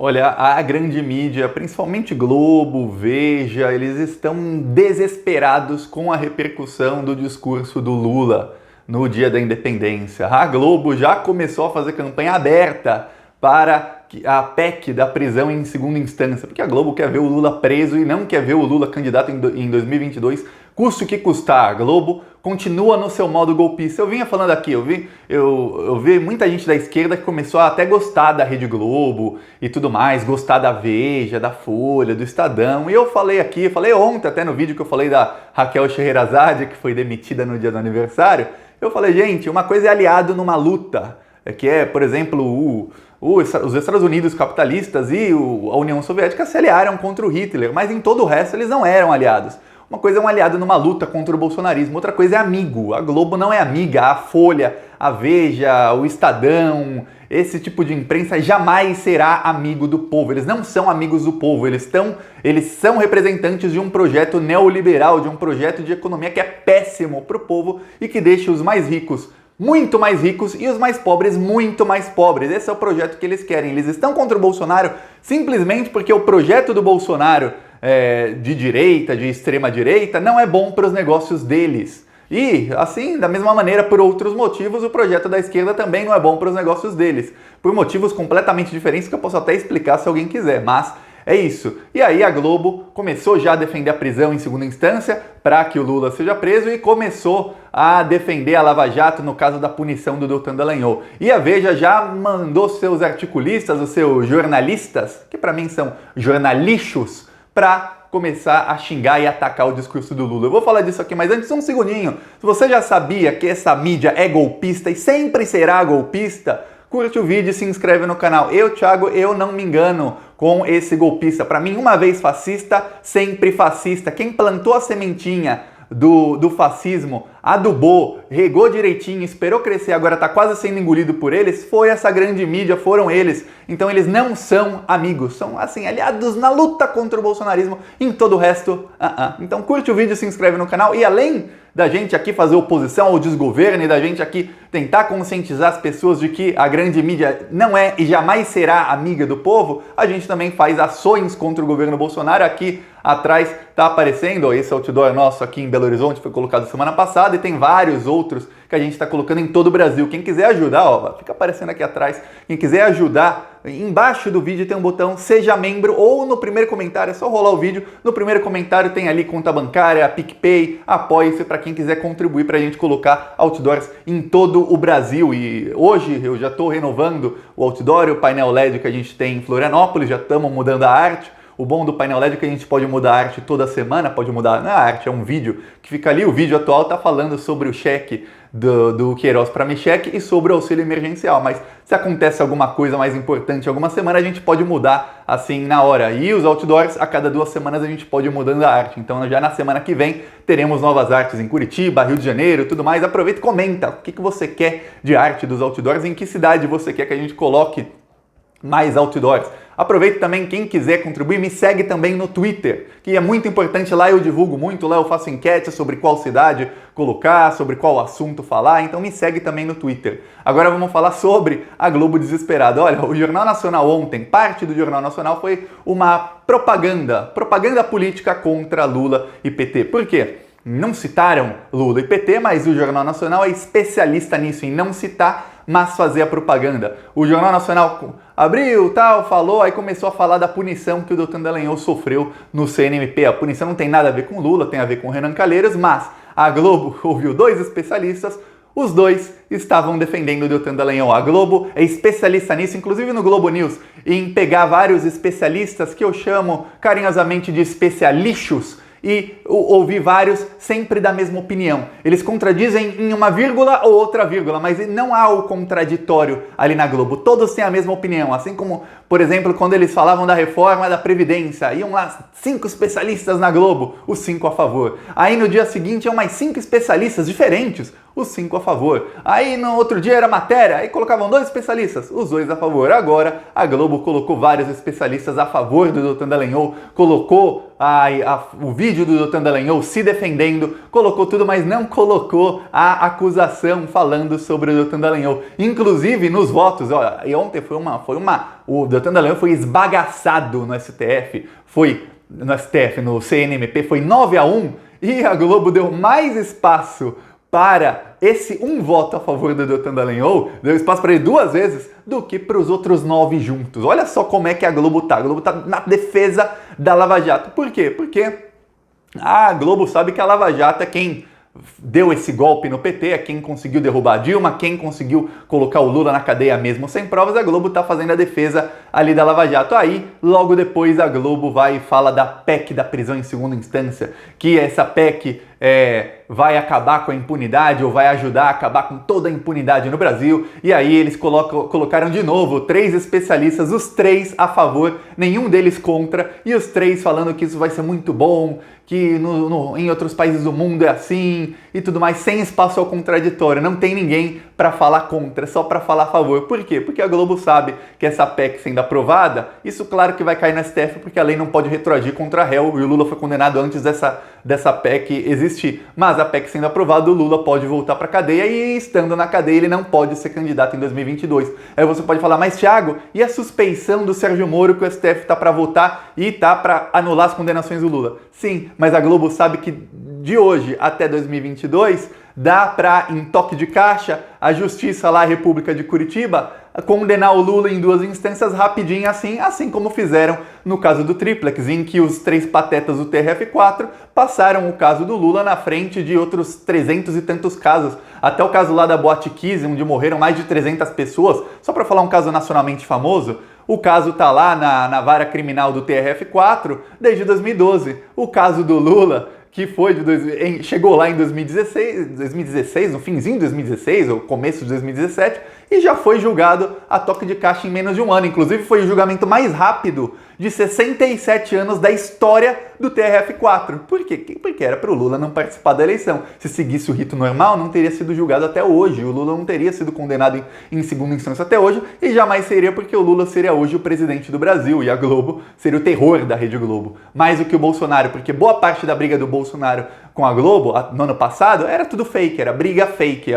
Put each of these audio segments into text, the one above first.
Olha, a grande mídia, principalmente Globo, Veja, eles estão desesperados com a repercussão do discurso do Lula no dia da independência. A Globo já começou a fazer campanha aberta para a PEC da prisão em segunda instância, porque a Globo quer ver o Lula preso e não quer ver o Lula candidato em 2022, custe o que custar. A Globo continua no seu modo golpista. Eu vinha falando aqui, eu vi muita gente da esquerda que começou a até gostar da Rede Globo e tudo mais, gostar da Veja, da Folha, do Estadão. E eu falei aqui, falei ontem até no vídeo que eu falei da Raquel Scheherazade, que foi demitida no dia do aniversário. Eu falei, gente, uma coisa é aliado numa luta, que é, por exemplo, os Estados Unidos capitalistas e a União Soviética se aliaram contra o Hitler, mas em todo o resto eles não eram aliados. Uma coisa é um aliado numa luta contra o bolsonarismo, outra coisa é amigo. A Globo não é amiga, a Folha, a Veja, o Estadão, esse tipo de imprensa jamais será amigo do povo. Eles não são amigos do povo, eles são representantes de um projeto neoliberal, de um projeto de economia que é péssimo para o povo e que deixa os mais ricos muito mais ricos e os mais pobres muito mais pobres. Esse é o projeto que eles querem. Eles estão contra o Bolsonaro simplesmente porque o projeto do Bolsonaro de direita, de extrema direita, não é bom para os negócios deles. E, assim, da mesma maneira, por outros motivos, o projeto da esquerda também não é bom para os negócios deles. Por motivos completamente diferentes que eu posso até explicar se alguém quiser, mas é isso. E aí a Globo começou já a defender a prisão em segunda instância para que o Lula seja preso e começou a defender a Lava Jato no caso da punição do Deltan Dallagnol. E a Veja já mandou seus articulistas, os seus jornalistas, que para mim são jornalichos, para começar a xingar e atacar o discurso do Lula. Eu vou falar disso aqui, mas antes um segundinho. Se você já sabia que essa mídia é golpista e sempre será golpista, curte o vídeo e se inscreve no canal. Eu, Thiago, eu não me engano com esse golpista. Para mim, uma vez fascista, sempre fascista. Quem plantou a sementinha do fascismo, adubou, regou direitinho, esperou crescer, agora está quase sendo engolido por eles, foi essa grande mídia, foram eles. Então eles não são amigos, são assim, aliados na luta contra o bolsonarismo, em todo o resto, Então curte o vídeo, se inscreve no canal e além da gente aqui fazer oposição ao desgoverno e da gente aqui tentar conscientizar as pessoas de que a grande mídia não é e jamais será amiga do povo, a gente também faz ações contra o governo Bolsonaro. Aqui atrás está aparecendo, ó, esse outdoor nosso aqui em Belo Horizonte, foi colocado semana passada e tem vários outros que a gente está colocando em todo o Brasil. Quem quiser ajudar, ó, fica aparecendo aqui atrás, quem quiser ajudar, embaixo do vídeo tem um botão Seja Membro ou no primeiro comentário, é só rolar o vídeo, no primeiro comentário tem ali conta bancária, PicPay, apoie-se para quem quiser contribuir para a gente colocar outdoors em todo o Brasil. E hoje eu já estou renovando o outdoor e o painel LED que a gente tem em Florianópolis, já estamos mudando a arte. O bom do painel LED é que a gente pode mudar a arte toda semana, pode mudar, não é a arte, é um vídeo que fica ali, o vídeo atual está falando sobre o cheque do Queiroz para Michele e sobre o auxílio emergencial, mas se acontece alguma coisa mais importante alguma semana, a gente pode mudar assim na hora. E os outdoors, a cada 2 semanas a gente pode ir mudando a arte, então já na semana que vem teremos novas artes em Curitiba, Rio de Janeiro, tudo mais. Aproveita e comenta o que você quer de arte dos outdoors, em que cidade você quer que a gente coloque mais outdoors. Aproveita também, quem quiser contribuir, me segue também no Twitter, que é muito importante, lá eu divulgo muito, lá eu faço enquete sobre qual cidade colocar, sobre qual assunto falar, então me segue também no Twitter. Agora vamos falar sobre a Globo desesperada. Olha, o Jornal Nacional ontem, parte do Jornal Nacional foi uma propaganda política contra Lula e PT. Por quê? Não citaram Lula e PT, mas o Jornal Nacional é especialista nisso, em não citar, mas fazer a propaganda. O Jornal Nacional abriu, tal, falou, aí começou a falar da punição que o Deltan Dallagnol sofreu no CNMP. A punição não tem nada a ver com Lula, tem a ver com Renan Calheiros, mas a Globo ouviu 2 especialistas, os 2 estavam defendendo o Deltan Dallagnol. A Globo é especialista nisso, inclusive no Globo News, em pegar vários especialistas que eu chamo carinhosamente de especialichos, e ouvi vários sempre da mesma opinião. Eles contradizem em uma vírgula ou outra vírgula, mas não há o contraditório ali na Globo. Todos têm a mesma opinião, assim como, por exemplo, quando eles falavam da reforma da Previdência, iam lá 5 especialistas na Globo, os 5 a favor. Aí no dia seguinte iam mais 5 especialistas diferentes, os 5 a favor. Aí no outro dia era matéria, aí colocavam 2 especialistas, os 2 a favor. Agora a Globo colocou vários especialistas a favor do Deltan Dallagnol, colocou o vídeo do Deltan Dallagnol se defendendo, colocou tudo, mas não colocou a acusação falando sobre o Deltan Dallagnol. Inclusive nos votos, olha, e ontem foi uma o Deltan Dallagnol foi esbagaçado no STF, no CNMP, foi 9-1, e a Globo deu mais espaço para esse um voto a favor do Deltan Dallagnol, deu espaço para ele 2 vezes, do que para os outros 9 juntos. Olha só como é que a Globo tá. A Globo tá na defesa da Lava Jato. Por quê? Porque a Globo sabe que a Lava Jato é quem deu esse golpe no PT, é quem conseguiu derrubar a Dilma, quem conseguiu colocar o Lula na cadeia mesmo sem provas. A Globo tá fazendo a defesa ali da Lava Jato. Aí, logo depois, a Globo vai e fala da PEC da prisão em segunda instância, que essa PEC vai acabar com a impunidade ou vai ajudar a acabar com toda a impunidade no Brasil. E aí eles colocaram de novo 3 especialistas, os 3 a favor, nenhum deles contra, e os 3 falando que isso vai ser muito bom, que em outros países do mundo é assim e tudo mais, sem espaço ao contraditório. Não tem ninguém para falar contra, só para falar a favor. Por quê? Porque a Globo sabe que essa PEC sendo aprovada, isso claro que vai cair no STF, porque a lei não pode retroagir contra réu, e o Lula foi condenado antes dessa PEC existir. Mas a PEC sendo aprovada, o Lula pode voltar para a cadeia, e estando na cadeia ele não pode ser candidato em 2022. Aí você pode falar, mas Thiago, e a suspeição do Sérgio Moro que o STF está para votar e está para anular as condenações do Lula? Sim, mas a Globo sabe que de hoje até 2022 dá para, em toque de caixa, a justiça lá, a República de Curitiba, condenar o Lula em 2 instâncias rapidinho assim como fizeram no caso do Triplex, em que os 3 patetas do TRF4 passaram o caso do Lula na frente de outros 300 e tantos casos. Até o caso lá da Boate Kiss, onde morreram mais de 300 pessoas, só para falar um caso nacionalmente famoso, o caso tá lá na vara criminal do TRF4 desde 2012. O caso do Lula, que foi chegou lá em 2016, no finzinho de 2016, ou começo de 2017, e já foi julgado a toque de caixa em menos de 1 ano. Inclusive foi o julgamento mais rápido de 67 anos da história do TRF4. Por quê? Porque era para o Lula não participar da eleição. Se seguisse o rito normal, não teria sido julgado até hoje. O Lula não teria sido condenado em segunda instância até hoje, e jamais seria, porque o Lula seria hoje o presidente do Brasil, e a Globo seria o terror da Rede Globo. Mais do que o Bolsonaro, porque boa parte da briga do Bolsonaro com a Globo, no ano passado, era tudo fake, era briga fake.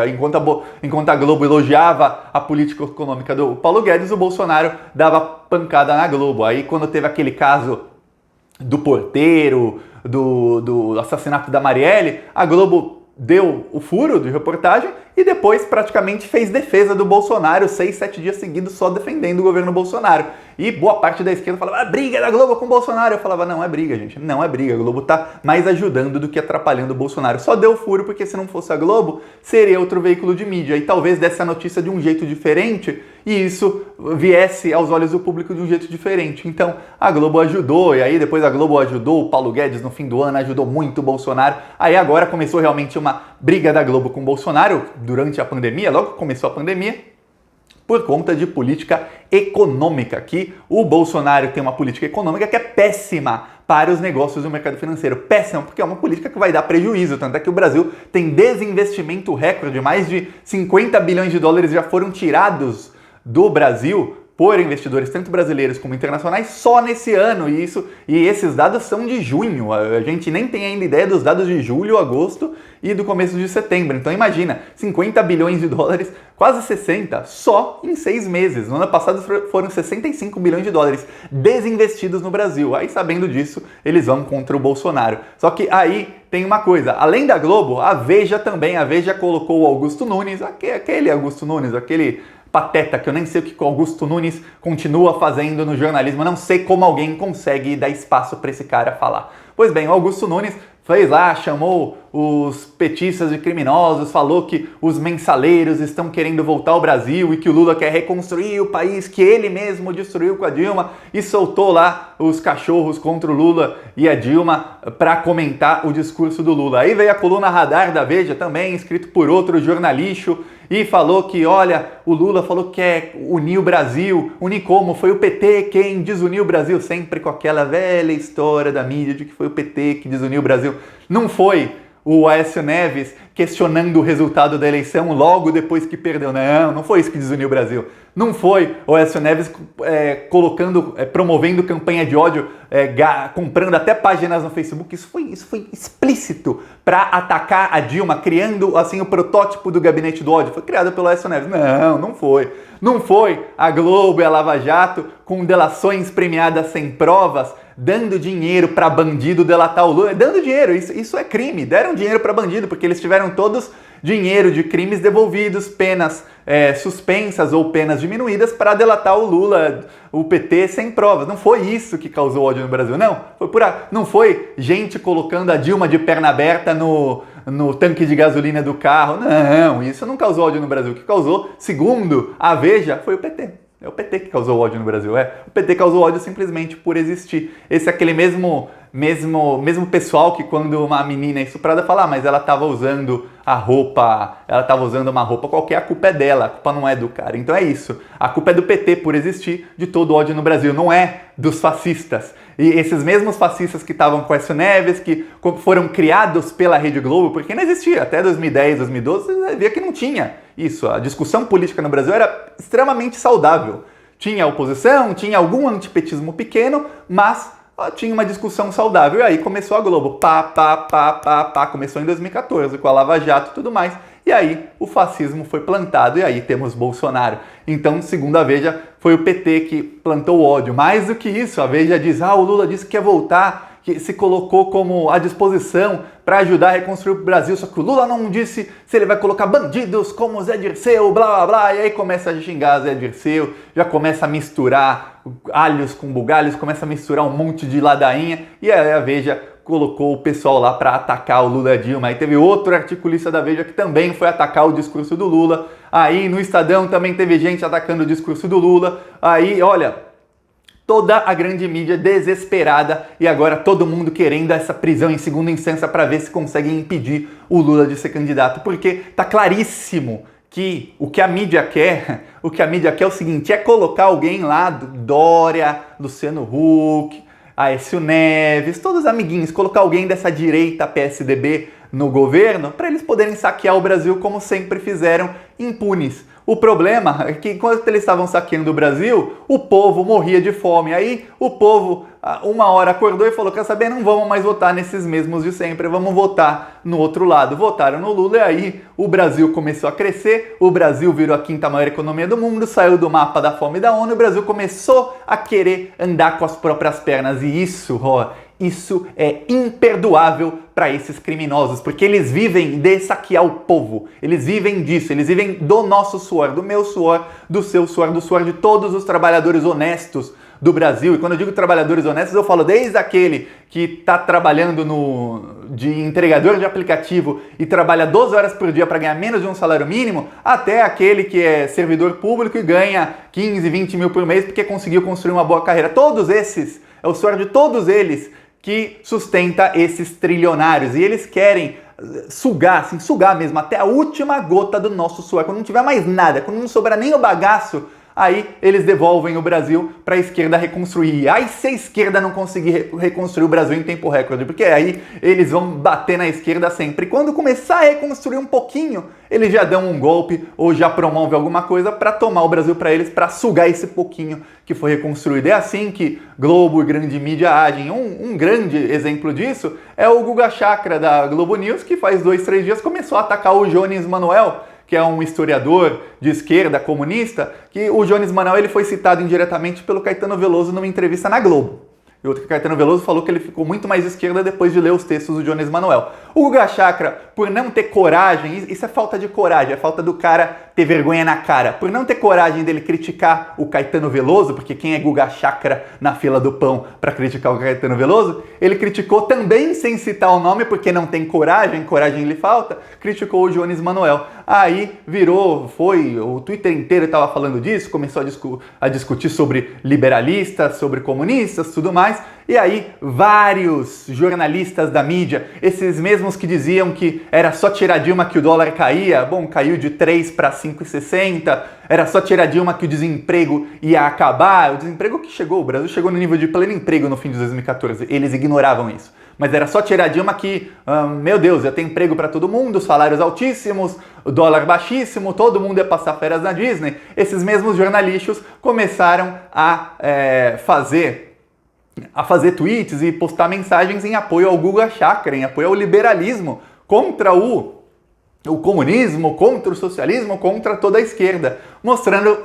Enquanto a Globo elogiava a política econômica do Paulo Guedes, o Bolsonaro dava pancada na Globo. Aí quando teve aquele caso do porteiro, do assassinato da Marielle, a Globo deu o furo de reportagem e depois praticamente fez defesa do Bolsonaro, 6, 7 dias seguidos só defendendo o governo Bolsonaro. E boa parte da esquerda falava, briga da Globo com o Bolsonaro. Eu falava, não é briga, gente, não é briga. A Globo tá mais ajudando do que atrapalhando o Bolsonaro. Só deu furo porque se não fosse a Globo, seria outro veículo de mídia. E talvez desse a notícia de um jeito diferente e isso viesse aos olhos do público de um jeito diferente. Então, a Globo ajudou, e aí depois a Globo ajudou o Paulo Guedes no fim do ano, ajudou muito o Bolsonaro. Aí agora começou realmente uma briga da Globo com o Bolsonaro durante a pandemia, logo que começou a pandemia, por conta de política econômica, que o Bolsonaro tem uma política econômica que é péssima para os negócios do mercado financeiro. Péssima, porque é uma política que vai dar prejuízo, tanto é que o Brasil tem desinvestimento recorde, mais de 50 bilhões de dólares já foram tirados do Brasil por investidores tanto brasileiros como internacionais só nesse ano, e esses dados são de junho. A gente nem tem ainda ideia dos dados de julho, agosto e do começo de setembro. Então imagina, 50 bilhões de dólares, quase 60, só em 6 meses. No ano passado foram 65 bilhões de dólares desinvestidos no Brasil. Aí, sabendo disso, eles vão contra o Bolsonaro. Só que aí tem uma coisa, além da Globo, a Veja também, a Veja colocou o Augusto Nunes, aquele Augusto Nunes, aquele pateta, que eu nem sei o que o Augusto Nunes continua fazendo no jornalismo, eu não sei como alguém consegue dar espaço para esse cara falar. Pois bem, o Augusto Nunes fez lá, chamou os petistas de criminosos, falou que os mensaleiros estão querendo voltar ao Brasil e que o Lula quer reconstruir o país que ele mesmo destruiu com a Dilma, e soltou lá os cachorros contra o Lula e a Dilma para comentar o discurso do Lula. Aí veio a coluna Radar da Veja também, escrito por outro jornalista, e falou que, olha, o Lula falou que quer unir o Brasil. Unir como? Foi o PT quem desuniu o Brasil, sempre com aquela velha história da mídia de que foi o PT que desuniu o Brasil. Não foi o Aécio Neves questionando o resultado da eleição logo depois que perdeu. Não foi isso que desuniu o Brasil. Não foi o Aécio Neves promovendo campanha de ódio, comprando até páginas no Facebook. Isso foi explícito para atacar a Dilma, criando assim o protótipo do gabinete do ódio. Foi criado pelo Aécio Neves. Não foi. Não foi a Globo e a Lava Jato com delações premiadas sem provas, dando dinheiro para bandido delatar o Lula. Dando dinheiro, isso é crime. Deram dinheiro para bandido, porque eles tiveram todos dinheiro de crimes devolvidos, penas suspensas ou penas diminuídas para delatar o Lula, o PT, sem provas. Não foi isso que causou ódio no Brasil, não. Não foi gente colocando a Dilma de perna aberta no tanque de gasolina do carro. Não, isso não causou ódio no Brasil. O que causou, segundo a Veja, foi o PT. É o PT que causou ódio no Brasil, O PT causou ódio simplesmente por existir. Esse é aquele mesmo pessoal que quando uma menina é estuprada fala, mas ela estava usando uma roupa qualquer, a culpa é dela, a culpa não é do cara. Então é isso, a culpa é do PT por existir, de todo ódio no Brasil, não é dos fascistas. E esses mesmos fascistas que estavam com Aécio Neves, que foram criados pela Rede Globo, porque não existia, até 2010, 2012, você via que não tinha isso. A discussão política no Brasil era extremamente saudável. Tinha oposição, tinha algum antipetismo pequeno, mas tinha uma discussão saudável. E aí começou a Globo, começou em 2014 com a Lava Jato e tudo mais. E aí o fascismo foi plantado e aí temos Bolsonaro. Então, segundo a Veja, foi o PT que plantou o ódio. Mais do que isso, a Veja diz, o Lula disse que quer voltar, que se colocou como à disposição para ajudar a reconstruir o Brasil, só que o Lula não disse se ele vai colocar bandidos como Zé Dirceu, blá blá blá, e aí começa a xingar Zé Dirceu, já começa a misturar alhos com bugalhos, começa a misturar um monte de ladainha, e aí a Veja colocou o pessoal lá para atacar o Lula e a Dilma. Aí teve outro articulista da Veja que também foi atacar o discurso do Lula. Aí no Estadão também teve gente atacando o discurso do Lula. Aí, olha, toda a grande mídia desesperada e agora todo mundo querendo essa prisão em segunda instância para ver se conseguem impedir o Lula de ser candidato. Porque tá claríssimo que o que a mídia quer é o seguinte, é colocar alguém lá, Dória, Luciano Huck, Aécio Neves, todos os amiguinhos, colocar alguém dessa direita PSDB no governo para eles poderem saquear o Brasil como sempre fizeram, impunes. O problema é que enquanto eles estavam saqueando o Brasil, o povo morria de fome. Aí o povo, uma hora acordou e falou, quer saber, não vamos mais votar nesses mesmos de sempre, vamos votar no outro lado. Votaram no Lula e aí o Brasil começou a crescer, o Brasil virou a quinta maior economia do mundo, saiu do mapa da fome da ONU e o Brasil começou a querer andar com as próprias pernas. E isso é imperdoável para esses criminosos, porque eles vivem de saquear o povo, eles vivem disso, eles vivem do nosso suor, do meu suor, do seu suor, do suor de todos os trabalhadores honestos do Brasil. E quando eu digo trabalhadores honestos, eu falo desde aquele que está trabalhando de entregador de aplicativo e trabalha 12 horas por dia para ganhar menos de um salário mínimo, até aquele que é servidor público e ganha 15, 20 mil por mês porque conseguiu construir uma boa carreira. Todos esses, é o suor de todos eles que sustenta esses trilionários. E eles querem sugar mesmo, até a última gota do nosso suor. Quando não tiver mais nada, quando não sobrar nem o bagaço, aí eles devolvem o Brasil para a esquerda reconstruir. E aí se a esquerda não conseguir reconstruir o Brasil em tempo recorde, porque aí eles vão bater na esquerda sempre. E quando começar a reconstruir um pouquinho, eles já dão um golpe ou já promovem alguma coisa para tomar o Brasil para eles, para sugar esse pouquinho que foi reconstruído. É assim que Globo e grande mídia agem. Um grande exemplo disso é o Guga Chakra da Globo News, que faz 2, 3 dias começou a atacar o Jones Manuel, que é um historiador de esquerda, comunista, que o Jones Manuel ele foi citado indiretamente pelo Caetano Veloso numa entrevista na Globo. E outro que Caetano Veloso falou que ele ficou muito mais esquerda depois de ler os textos do Jones Manuel. O Guga Chakra, por não ter coragem, isso é falta de coragem, é falta do cara ter vergonha na cara. Por não ter coragem dele criticar o Caetano Veloso, porque quem é Guga Chakra na fila do pão para criticar o Caetano Veloso, ele criticou também sem citar o nome, porque não tem coragem lhe falta, criticou o Jones Manuel. Aí o Twitter inteiro estava falando disso, começou a discutir sobre liberalistas, sobre comunistas, tudo mais. E aí vários jornalistas da mídia, esses mesmos que diziam que era só tirar Dilma que o dólar caía, bom, caiu de 3 para 5,60, era só tirar Dilma que o desemprego ia acabar, o desemprego que chegou, o Brasil chegou no nível de pleno emprego no fim de 2014, eles ignoravam isso. Mas era só tirar a Dilma que, meu Deus, ia ter emprego para todo mundo, salários altíssimos, o dólar baixíssimo, todo mundo ia passar férias na Disney. Esses mesmos jornalistas começaram a fazer tweets e postar mensagens em apoio ao Guga Chakra, em apoio ao liberalismo, contra o comunismo, contra o socialismo, contra toda a esquerda, mostrando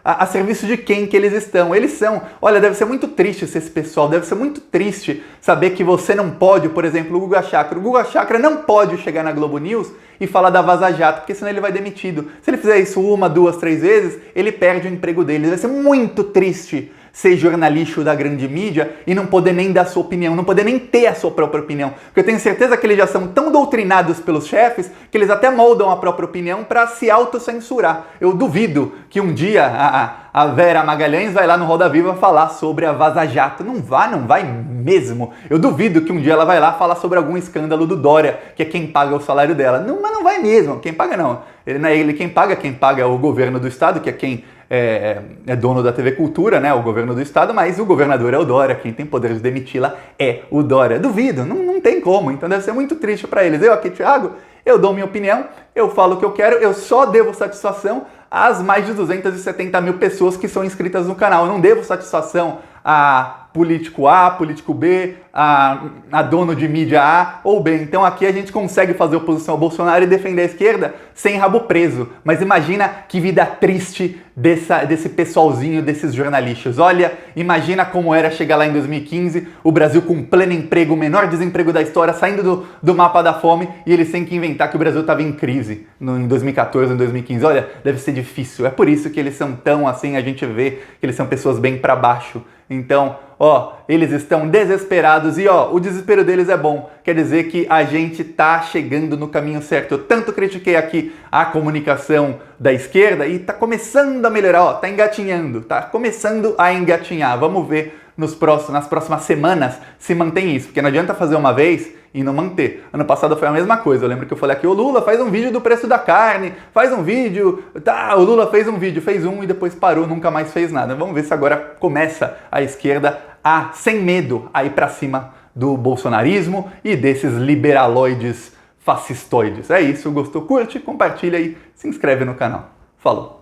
a serviço de quem que eles estão. Eles são, olha, deve ser muito triste ser esse pessoal, deve ser muito triste saber que você não pode, por exemplo, o Guga Chakra não pode chegar na Globo News e falar da Vaza Jato, porque senão ele vai demitido. Se ele fizer isso 1, 2, 3 vezes, ele perde o emprego dele. Deve ser muito triste ser jornalista da grande mídia e não poder nem dar sua opinião, não poder nem ter a sua própria opinião. Porque eu tenho certeza que eles já são tão doutrinados pelos chefes que eles até moldam a própria opinião para se autocensurar. Eu duvido que um dia a Vera Magalhães vai lá no Roda Viva falar sobre a Vaza Jato. Não vai mesmo. Eu duvido que um dia ela vai lá falar sobre algum escândalo do Dória, que é quem paga o salário dela. Não, mas não vai mesmo. Quem paga não. Ele não é ele quem paga é o governo do estado, que é quem é dono da TV Cultura, né, o governo do estado, mas o governador é o Dória, quem tem poder de demiti-la é o Dória. Duvido, não tem como, então deve ser muito triste para eles. Eu aqui, Thiago, eu dou minha opinião, eu falo o que eu quero, eu só devo satisfação às mais de 270 mil pessoas que são inscritas no canal. Eu não devo satisfação a político A, político B, a dono de mídia A ou B. Então aqui a gente consegue fazer oposição ao Bolsonaro e defender a esquerda sem rabo preso. Mas imagina que vida triste desse pessoalzinho, desses jornalistas. Olha, imagina como era chegar lá em 2015, o Brasil com pleno emprego, o menor desemprego da história, saindo do mapa da fome, e eles têm que inventar que o Brasil estava em crise em 2014, em 2015. Olha, deve ser difícil. É por isso que eles são tão assim, a gente vê que eles são pessoas bem para baixo. Então, eles estão desesperados e, o desespero deles é bom. Quer dizer que a gente tá chegando no caminho certo. Eu tanto critiquei aqui a comunicação da esquerda e tá começando a melhorar, tá engatinhando, tá começando a engatinhar. Vamos ver nas próximas semanas se mantém isso, porque não adianta fazer uma vez e não manter. Ano passado foi a mesma coisa, eu lembro que eu falei aqui, o Lula faz um vídeo do preço da carne, faz um vídeo, o Lula fez um e depois parou, nunca mais fez nada. Vamos ver se agora começa a esquerda sem medo, a ir pra cima do bolsonarismo e desses liberaloides fascistoides. É isso, gostou? Curte, compartilha e se inscreve no canal. Falou!